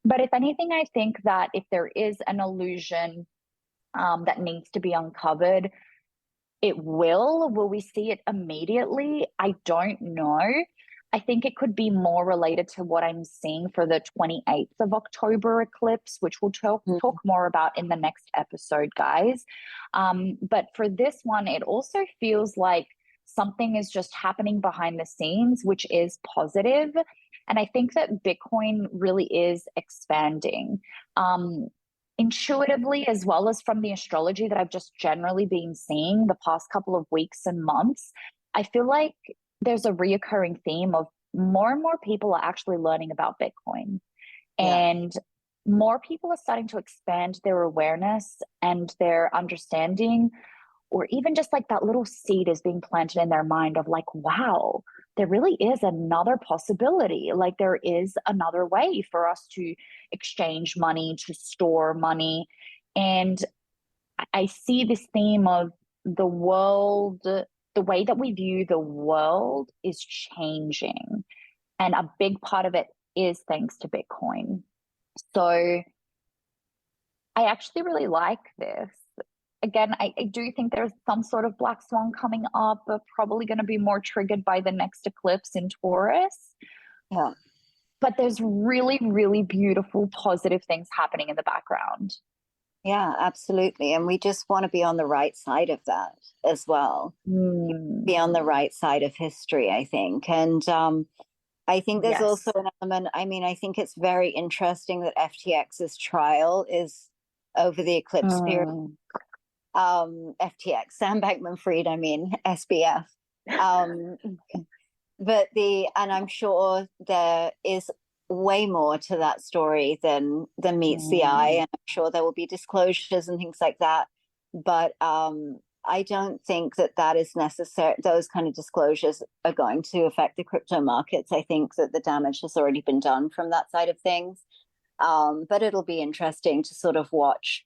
But if anything, I think that if there is an illusion that needs to be uncovered, it will. Will we see it immediately? I don't know. I think it could be more related to what I'm seeing for the 28th of October eclipse, which we'll talk more about in the next episode, guys. But for this one, it also feels like something is just happening behind the scenes, which is positive. And I think that Bitcoin really is expanding. Intuitively, as well as from the astrology that I've just generally been seeing the past couple of weeks and months, I feel like there's a reoccurring theme of more and more people are actually learning about Bitcoin. And more people are starting to expand their awareness and their understanding, or even just like that little seed is being planted in their mind of like, wow, there really is another possibility. Like there is another way for us to exchange money, to store money. And I see this theme of the world, the way that we view the world is changing. And a big part of it is thanks to Bitcoin. So I actually really like this. Again, I do think there's some sort of black swan coming up, but probably going to be more triggered by the next eclipse in Taurus. Yeah. But there's really, really beautiful, positive things happening in the background. Yeah, absolutely. And we just want to be on the right side of that as well. Be on the right side of history, I think. And I think there's also an element, I mean, I think it's very interesting that FTX's trial is over the eclipse period. FTX, Sam Bankman-Fried, I mean, SBF. But and I'm sure there is way more to that story than meets the eye, and I'm sure there will be disclosures and things like that. But I don't think that is necessary. Those kind of disclosures are going to affect the crypto markets. I think that the damage has already been done from that side of things. But it'll be interesting to sort of watch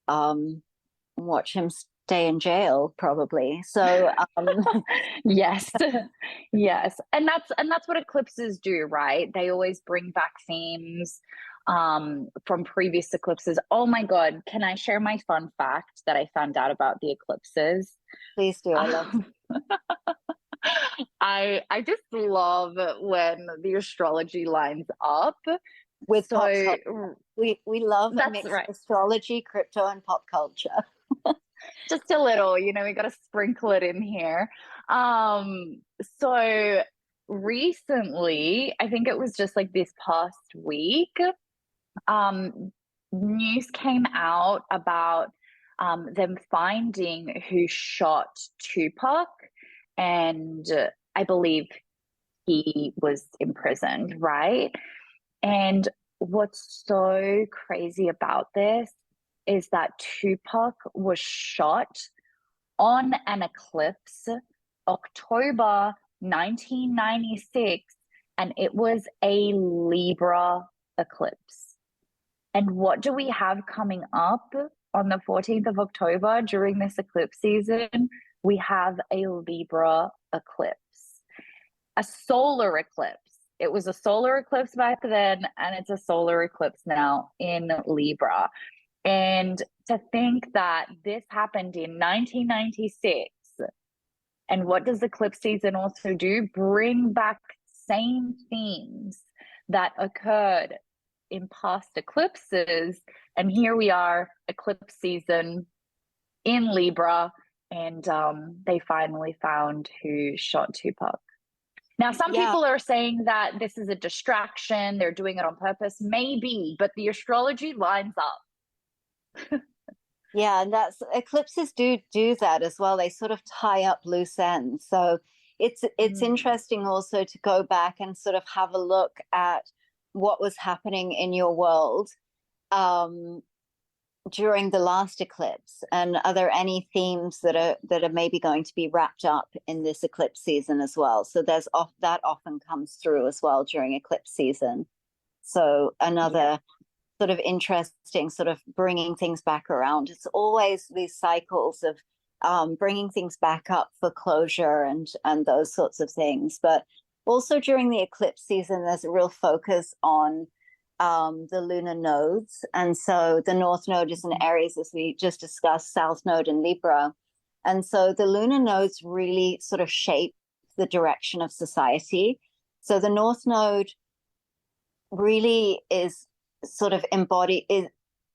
him stay in jail, probably. So yes. And that's what eclipses do, right? They always bring back themes from previous eclipses. Oh my God, can I share my fun fact that I found out about the eclipses? Please do. I love. I just love when the astrology lines up With pop so culture. We love a that's mix right. of astrology, crypto, and pop culture. Just a little, you know, we got to sprinkle it in here. So recently, I think it was just like this past week, um, news came out about them finding who shot Tupac, and I believe he was imprisoned, right? And what's so crazy about this is that Tupac was shot on an eclipse, October 1996, and it was a Libra eclipse. And what do we have coming up on the 14th of October during this eclipse season? We have a Libra eclipse, a solar eclipse. It was a solar eclipse back then, and it's a solar eclipse now in Libra. And to think that this happened in 1996, and what does eclipse season also do? Bring back same themes that occurred in past eclipses. And here we are, eclipse season in Libra, and they finally found who shot Tupac. Now, some people are saying that this is a distraction, they're doing it on purpose. Maybe, but the astrology lines up. Yeah, and that's eclipses do that as well. They sort of tie up loose ends. So it's interesting also to go back and sort of have a look at what was happening in your world during the last eclipse, and are there any themes that are maybe going to be wrapped up in this eclipse season as well? So that often comes through as well during eclipse season. So another sort of interesting sort of bringing things back around. It's always these cycles of bringing things back up for closure and those sorts of things. But also during the eclipse season, there's a real focus on the lunar nodes. And so the North Node is in Aries, as we just discussed, South Node in Libra. And so the lunar nodes really sort of shape the direction of society. So the North Node really is sort of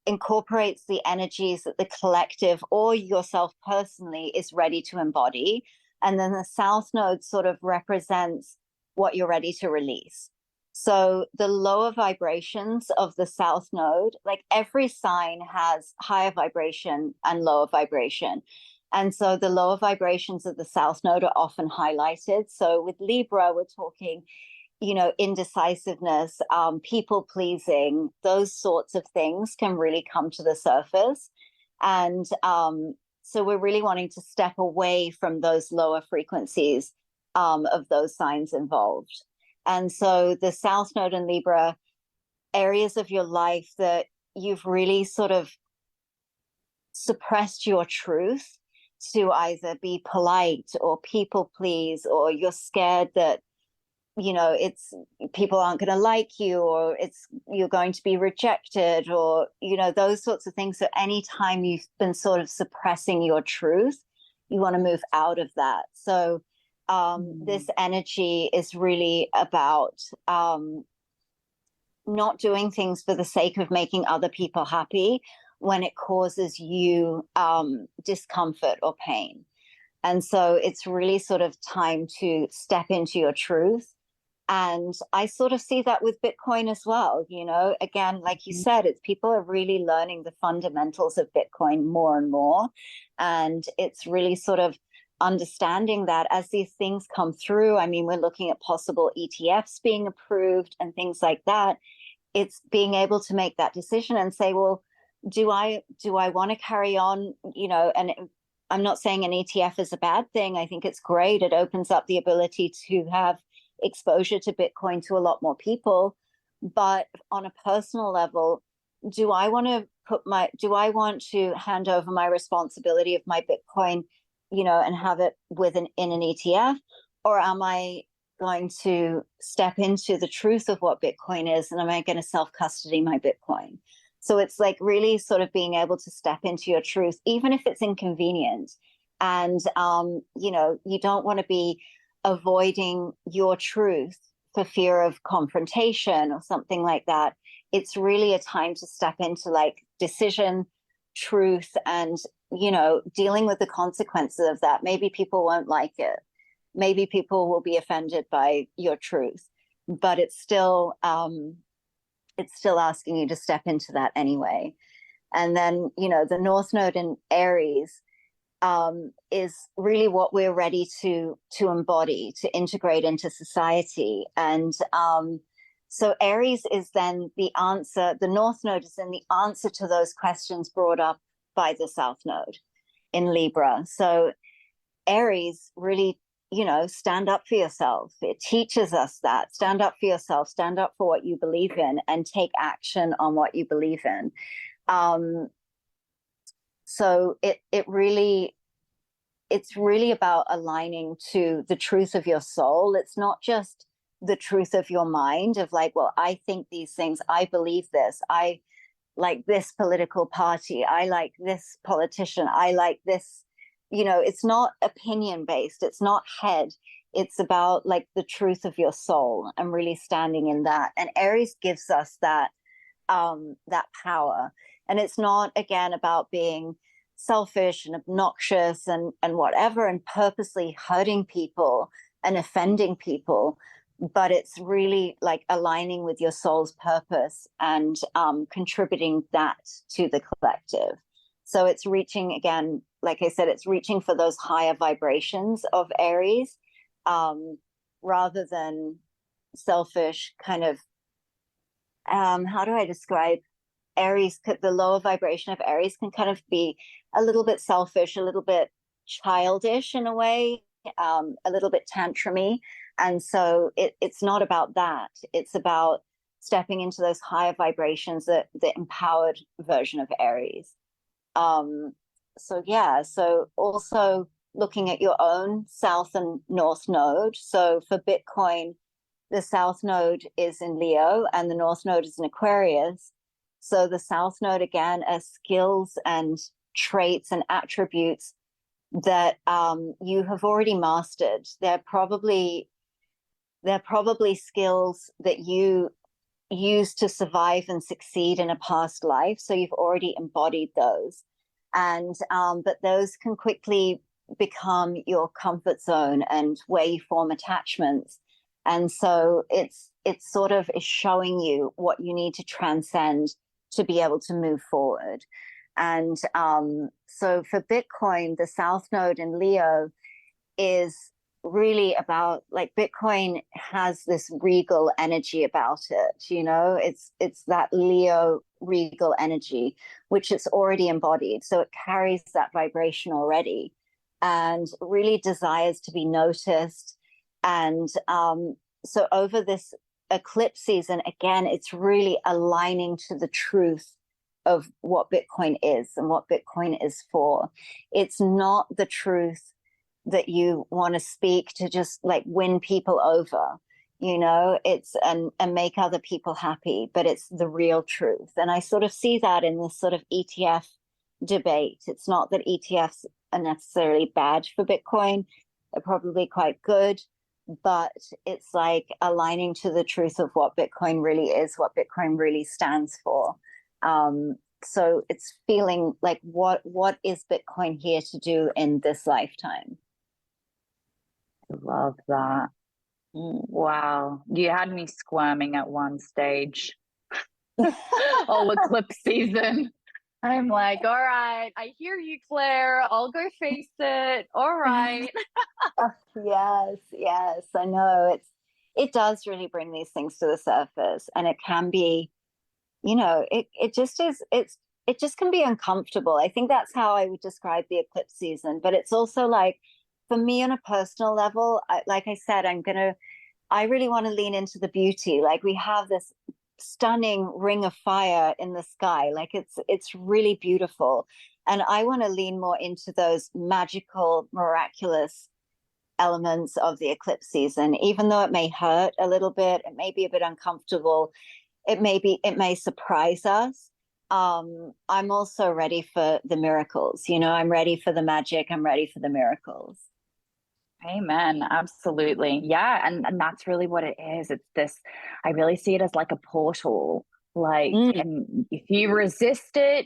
incorporates the energies that the collective or yourself personally is ready to embody. And then the South Node sort of represents what you're ready to release. So the lower vibrations of the South Node, like every sign has higher vibration and lower vibration. And so the lower vibrations of the South Node are often highlighted. So with Libra, we're talking, you know, indecisiveness, people pleasing, those sorts of things can really come to the surface. And so we're really wanting to step away from those lower frequencies of those signs involved. And so the South Node in Libra, areas of your life that you've really sort of suppressed your truth to either be polite or people please, or you're scared that, you know, it's people aren't going to like you, or you're going to be rejected, or, you know, those sorts of things. So anytime you've been sort of suppressing your truth, you want to move out of that. So this energy is really about not doing things for the sake of making other people happy when it causes you discomfort or pain. And so it's really sort of time to step into your truth. And I sort of see that with Bitcoin as well. You know, again, like you said, it's people are really learning the fundamentals of Bitcoin more and more. And it's really sort of understanding that as these things come through, I mean, we're looking at possible ETFs being approved and things like that. It's being able to make that decision and say, well, do I want to carry on, you know, and I'm not saying an ETF is a bad thing. I think it's great. It opens up the ability to have exposure to Bitcoin to a lot more people. But on a personal level, do I want to hand over my responsibility of my Bitcoin, you know, and have it in an ETF? Or am I going to step into the truth of what Bitcoin is, and am I going to self-custody my Bitcoin? So it's like really sort of being able to step into your truth, even if it's inconvenient. And, you don't want to be avoiding your truth for fear of confrontation or something like that. It's really a time to step into like decision, truth, and, dealing with the consequences of that. Maybe people won't like it. Maybe people will be offended by your truth, but it's still asking you to step into that anyway. And then, the North Node in Aries is really what we're ready to embody, to integrate into society. And so Aries is then the answer. The North Node is then the answer to those questions brought up by the South Node in Libra. So Aries really, stand up for yourself. It teaches us that. Stand up for yourself, stand up for what you believe in, and take action on what you believe in. So it's really about aligning to the truth of your soul. It's not just the truth of your mind of like, well, I think these things, I believe this, I like this political party, I like this politician, I like this. It's not opinion based, it's not head. It's about like the truth of your soul and really standing in that. And Aries gives us that power. And it's not, again, about being selfish and obnoxious and whatever, and purposely hurting people and offending people, but it's really like aligning with your soul's purpose and contributing that to the collective. So it's reaching, again, like I said, it's reaching for those higher vibrations of Aries, rather than selfish kind of, how do I describe Aries? The lower vibration of Aries can kind of be a little bit selfish, a little bit childish in a way, a little bit tantrumy. And so it's not about that. It's about stepping into those higher vibrations, the empowered version of Aries. So also looking at your own South and North Node. So for Bitcoin, the South Node is in Leo and the North Node is in Aquarius. So the South Node, again, are skills and traits and attributes that you have already mastered. They're probably skills that you use to survive and succeed in a past life. So you've already embodied those. And but those can quickly become your comfort zone and where you form attachments. And so it's sort of is showing you what you need to transcend to be able to move forward. And so for Bitcoin, the South Node in Leo is really about, like, Bitcoin has this regal energy about it, it's that Leo regal energy, which it's already embodied. So it carries that vibration already and really desires to be noticed. And so over this eclipse season, again, it's really aligning to the truth of what Bitcoin is and what Bitcoin is for. It's not the truth that you want to speak to just like win people over, it's and make other people happy, but it's the real truth. And I sort of see that in this sort of ETF debate. It's not that ETFs are necessarily bad for Bitcoin. They're probably quite good, but it's like aligning to the truth of what Bitcoin really is, what Bitcoin really stands for. So it's feeling like what is Bitcoin here to do in this lifetime? I love that. Wow. You had me squirming at one stage. All eclipse season. I'm like, all right, I hear you, Claire. I'll go face it. All right. Yes, I know. It does really bring these things to the surface, and it can be, it just can be uncomfortable. I think that's how I would describe the eclipse season. But it's also like, for me on a personal level, like I said, I really want to lean into the beauty. Like, we have this stunning ring of fire in the sky. Like, it's really beautiful. And I want to lean more into those magical, miraculous elements of the eclipse season. Even though it may hurt a little bit, it may be a bit uncomfortable, it may surprise us. I'm also ready for the miracles. I'm ready for the magic. I'm ready for the miracles. Amen. Absolutely. Yeah. And that's really what it is. It's this, I really see it as like a portal. Like, and if you resist it,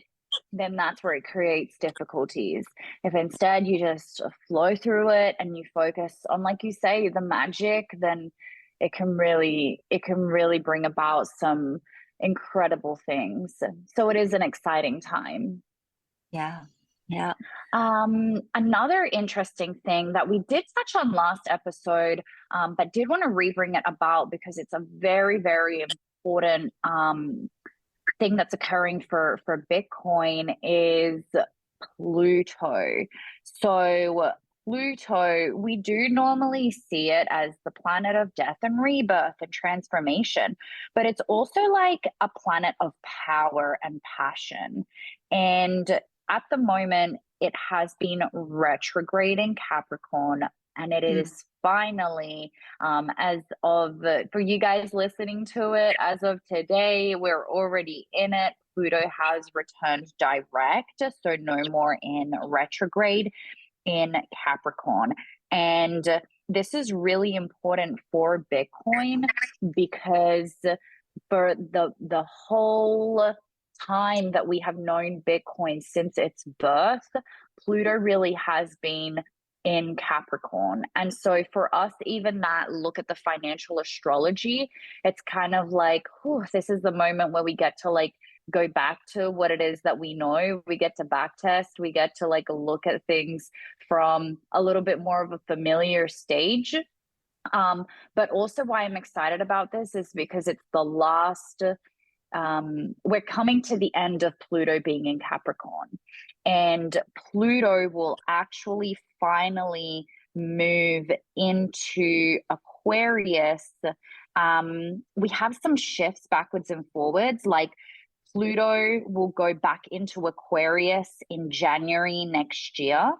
then that's where it creates difficulties. If instead you just flow through it and you focus on, like you say, the magic, then it can really bring about some incredible things. So it is an exciting time. Yeah. Yeah. Another interesting thing that we did touch on last episode, but did want to re-bring it about because it's a very, very important thing that's occurring for Bitcoin is Pluto. So Pluto, we do normally see it as the planet of death and rebirth and transformation, but it's also like a planet of power and passion. And at the moment, it has been retrograde in Capricorn, and it is finally, as of for you guys listening to it, as of today, we're already in it. Pluto has returned direct, so no more in retrograde in Capricorn. And this is really important for Bitcoin because for the whole time that we have known Bitcoin since its birth, Pluto really has been in Capricorn. And so for us, even that look at the financial astrology, it's kind of like, whew, this is the moment where we get to like go back to what it is that we know. We get to back test, we get to like look at things from a little bit more of a familiar stage. But also why I'm excited about this is because it's the last, we're coming to the end of Pluto being in Capricorn, and Pluto will actually finally move into Aquarius. We have some shifts backwards and forwards, like Pluto will go back into Aquarius in January next year.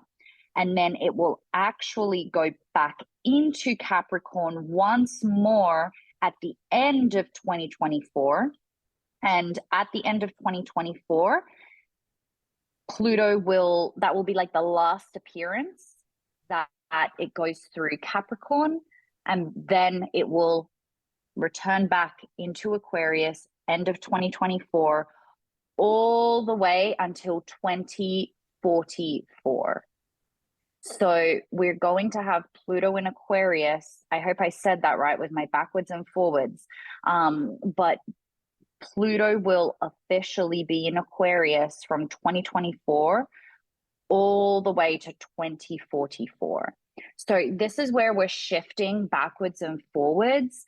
And then it will actually go back into Capricorn once more at the end of 2024. And at the end of 2024, that will be like the last appearance that it goes through Capricorn. And then it will return back into Aquarius, end of 2024, all the way until 2044. So we're going to have Pluto in Aquarius. I hope I said that right with my backwards and forwards. But Pluto will officially be in Aquarius from 2024 all the way to 2044. So this is where we're shifting backwards and forwards.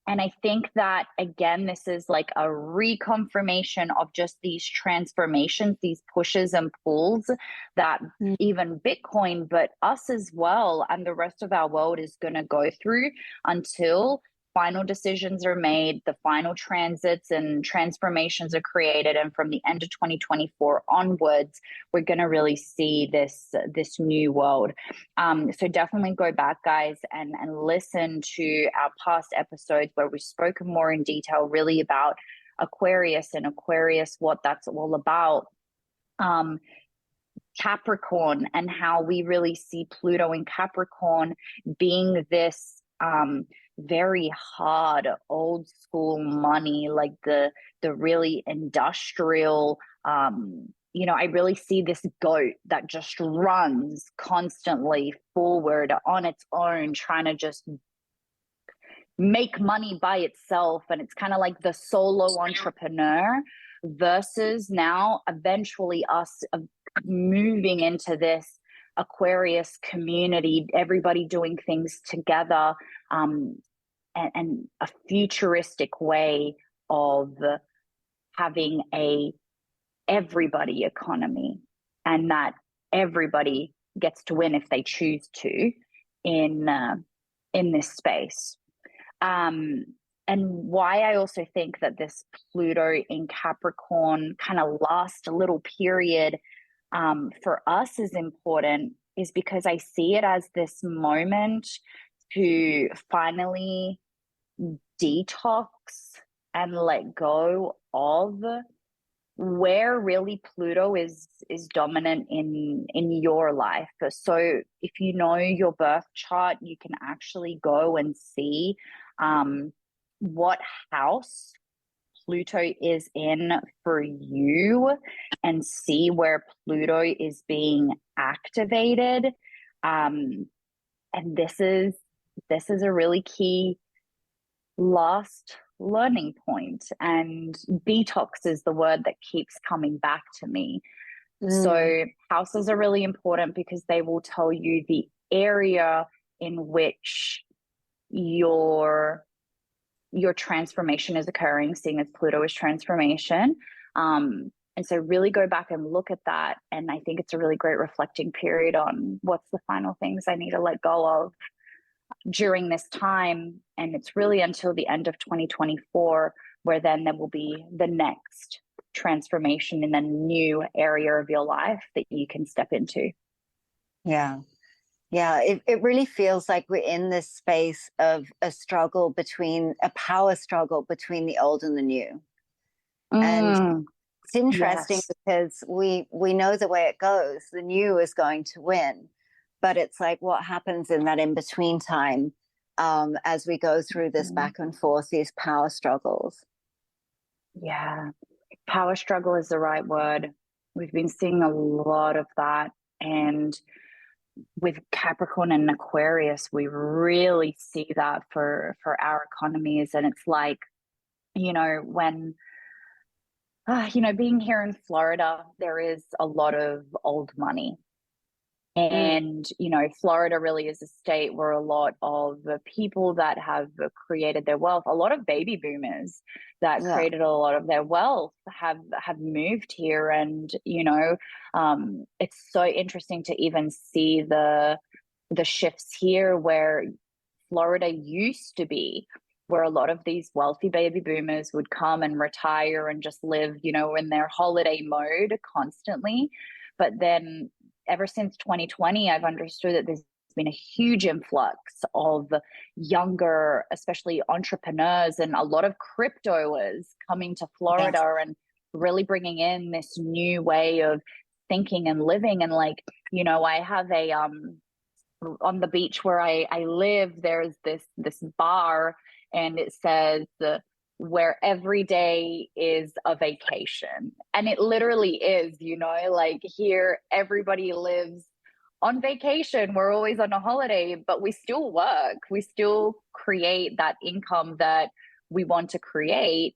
And I think that, again, this is like a reconfirmation of just these transformations, these pushes and pulls that even Bitcoin, but us as well, and the rest of our world is going to go through until final decisions are made, the final transits and transformations are created. And from the end of 2024 onwards, we're going to really see this new world. So definitely go back, guys, and listen to our past episodes where we've spoken more in detail really about Aquarius and Aquarius, what that's all about. Capricorn, and how we really see Pluto in Capricorn being this very hard old school money, like the really industrial, I really see this goat that just runs constantly forward on its own, trying to just make money by itself. And it's kind of like the solo entrepreneur versus now eventually us moving into this Aquarius community, everybody doing things together, and a futuristic way of having a everybody economy, and that everybody gets to win if they choose to in this space. And why I also think that this Pluto in Capricorn kind of last a little period for us is important is because I see it as this moment to finally detox and let go of where really Pluto is dominant in your life. So if you know your birth chart, you can actually go and see what house Pluto is in for you and see where Pluto is being activated. And this is a really key last learning point, and detox is the word that keeps coming back to me. So houses are really important because they will tell you the area in which your transformation is occurring, seeing as Pluto is transformation. And so really go back and look at that. And I think it's a really great reflecting period on what's the final things I need to let go of during this time. And it's really until the end of 2024, where then there will be the next transformation in a new area of your life that you can step into. Yeah. Yeah, it really feels like we're in this space of a power struggle between the old and the new. And it's interesting because we know the way it goes. The new is going to win. But it's like what happens in that in-between time as we go through this back and forth, these power struggles. Yeah, power struggle is the right word. We've been seeing a lot of that. And with Capricorn and Aquarius, we really see that for our economies. And it's like, when being here in Florida, there is a lot of old money. And, Florida really is a state where a lot of the people that have created their wealth, a lot of baby boomers that created a lot of their wealth have moved here. And, it's so interesting to even see the shifts here where Florida used to be, where a lot of these wealthy baby boomers would come and retire and just live, in their holiday mode constantly. But then ever since 2020, I've understood that there's been a huge influx of younger, especially entrepreneurs, and a lot of cryptoers coming to Florida and really bringing in this new way of thinking and living. And I have on the beach where I live, there's this bar, and it says where every day is a vacation. And it literally is, here everybody lives on vacation. We're always on a holiday, but we still work. We still create that income that we want to create.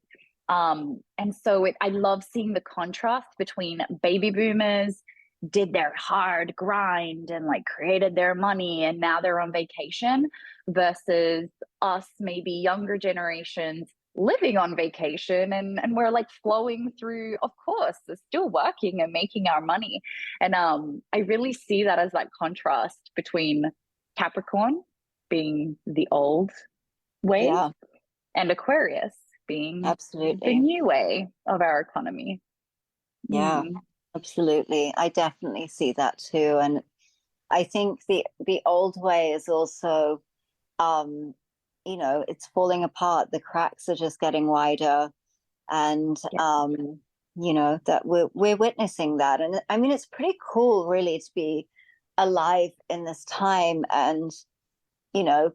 And so I love seeing the contrast between baby boomers did their hard grind and created their money, and now they're on vacation, versus us, maybe younger generations, living on vacation, and we're flowing through, of course, still working and making our money. And I really see that as that contrast between Capricorn being the old way and Aquarius being the new way of our economy. Yeah. Absolutely. I definitely see that too. And I think the old way is also, it's falling apart. The cracks are just getting wider. And, that we're witnessing that. And I mean, it's pretty cool really to be alive in this time and,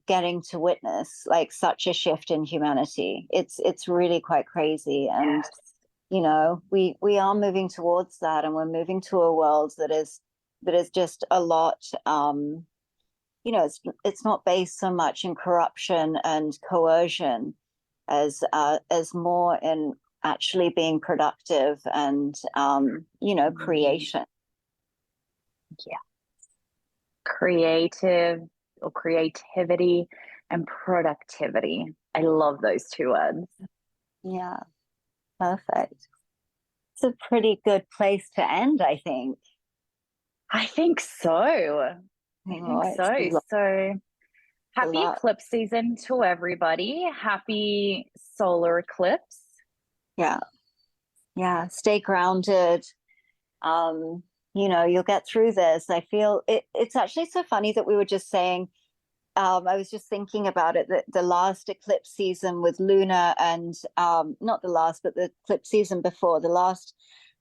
getting to witness such a shift in humanity. It's really quite crazy. And we are moving towards that, and we're moving to a world that is just a lot. It's not based so much in corruption and coercion as more in actually being productive and creation. Yeah, creativity and productivity. I love those two words. Yeah. Perfect. It's a pretty good place to end, I think. I think so. So happy eclipse season to everybody. Happy solar eclipse. Yeah. Stay grounded. you'll get through this. I feel it's actually so funny that we were just saying, I was just thinking about it, that the last eclipse season with lunar and not the last, but the eclipse season before, the last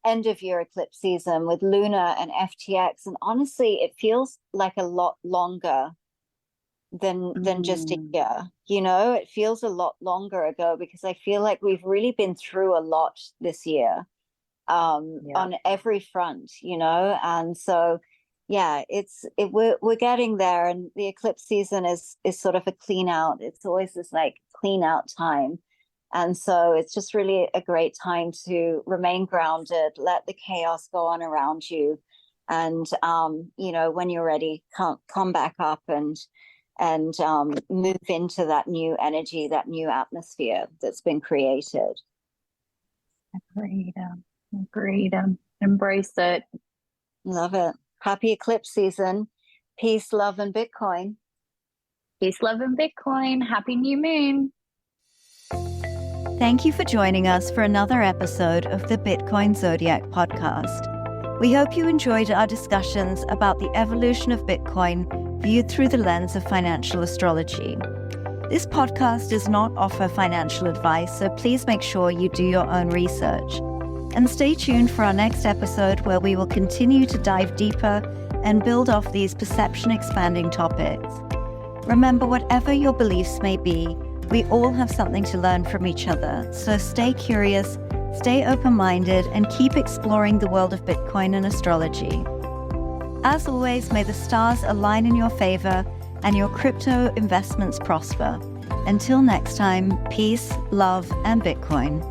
end of year eclipse season with lunar and FTX. And honestly, it feels like a lot longer than just a year. It feels a lot longer ago, because I feel like we've really been through a lot this year, on every front, and so we're getting there, and the eclipse season is sort of a clean out. It's always this like clean out time, and so it's just really a great time to remain grounded, let the chaos go on around you, and when you're ready, come back up and move into that new energy, that new atmosphere that's been created. Agreed. Embrace it. Love it. Happy eclipse season. Peace, love, and Bitcoin. Peace, love, and Bitcoin. Happy new moon. Thank you for joining us for another episode of the Bitcoin Zodiac podcast. We hope you enjoyed our discussions about the evolution of Bitcoin viewed through the lens of financial astrology. This podcast does not offer financial advice, so please make sure you do your own research. And stay tuned for our next episode, where we will continue to dive deeper and build off these perception-expanding topics. Remember, whatever your beliefs may be, we all have something to learn from each other. So stay curious, stay open-minded, and keep exploring the world of Bitcoin and astrology. As always, may the stars align in your favor and your crypto investments prosper. Until next time, peace, love, and Bitcoin.